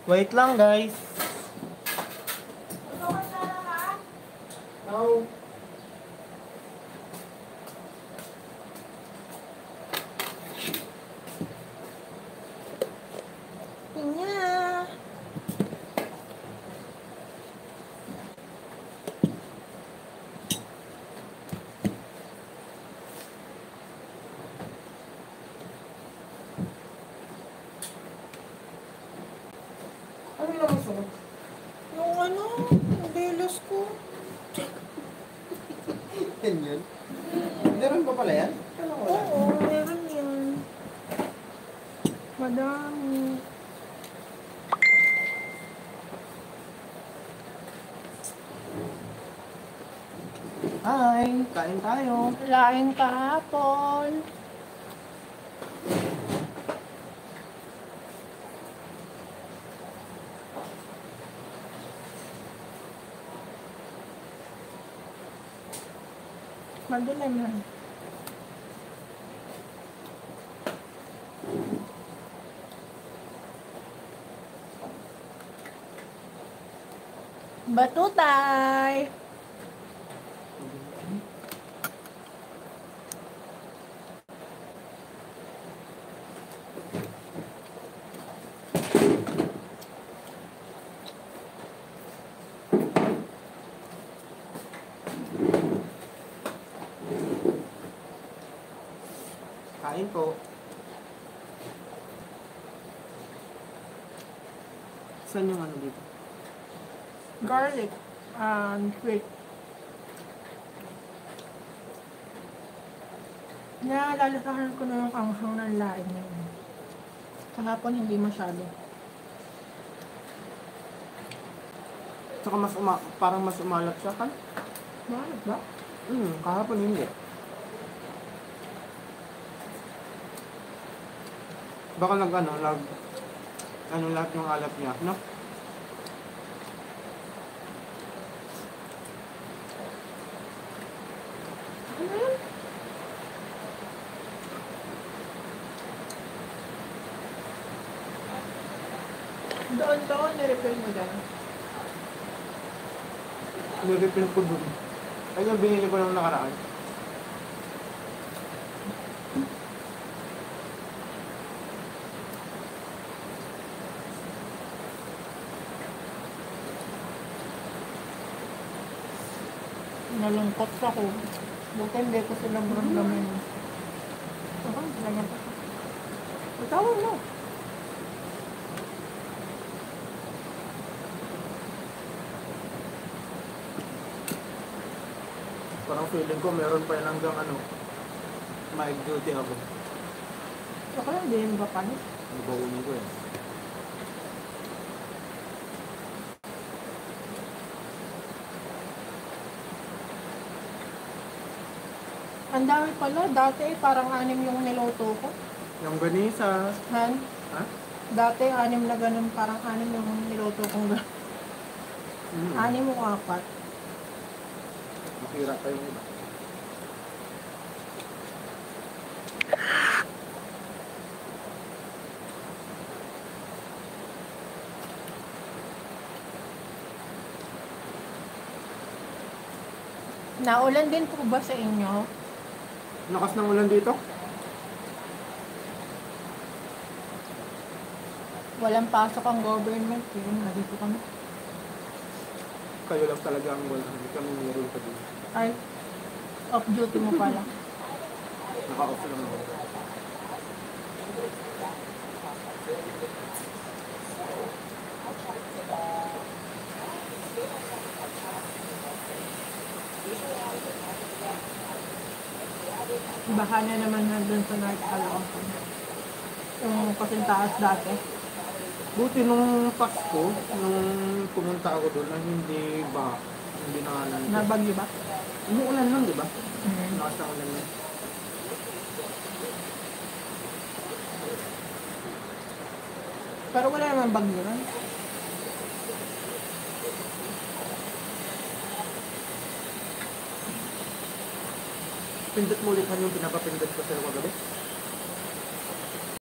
Wait lang, guys. No. Nya. Ano yung nakasunod? Yung ano, delos ko. Yan yun. Meron pa pala yan? Ano wala? Oo, meron yan. Madami. Hi, kain tayo. Lain kahapon. Madilim na. Batutay! Kain po. Saan yung ano dito? Garlic and sweet. Naalalasahan ko na yung anghang ng laing ngayon. Kahapon hindi masyado. Tsaka parang mas umalap siya kan? Bakit ba? Kahapon hindi. Baka lahat ng alat niya, no? Doon, nirefill mo dyan. Nirepil ko dun. Ay, yung binili ko nung nakaraan. Nalungkot ako. Buti hindi ko sila maramdamin. Ako, ganyan pa. Patawag mo. Parang feeling ko meron pa yan hanggang mild duty ako. Ako lang, hindi yung papanis. Nabawin ko yan. Ang dami pala. Dati parang 6 yung niloto ko. Yung ganisa. Han? Ha? Dati 6 na ganun. Parang 6 yung niloto kong ganun. 6 o 4. Masira pa yung iba. Naulan din po ba sa inyo? Lakas ng ulan dito? Walang pasok ang government. Yun, nandito kami. Kayo lang talaga ang wala. Hindi kami meron pa dito. Ay, off duty mo pala. Naka-off lang ako. Baka na naman nandun sa North Caloocan. Yung kasintaas dati. Buti nung Pasko, nung pumunta ako doon, hindi na Nabagyo ba? umuulan lang, di ba? Mm. Lakas ng ulan lang. Pero wala naman bagyo rin. Pindot mo ulit yung pinapapindot ko sa'yo kagabi.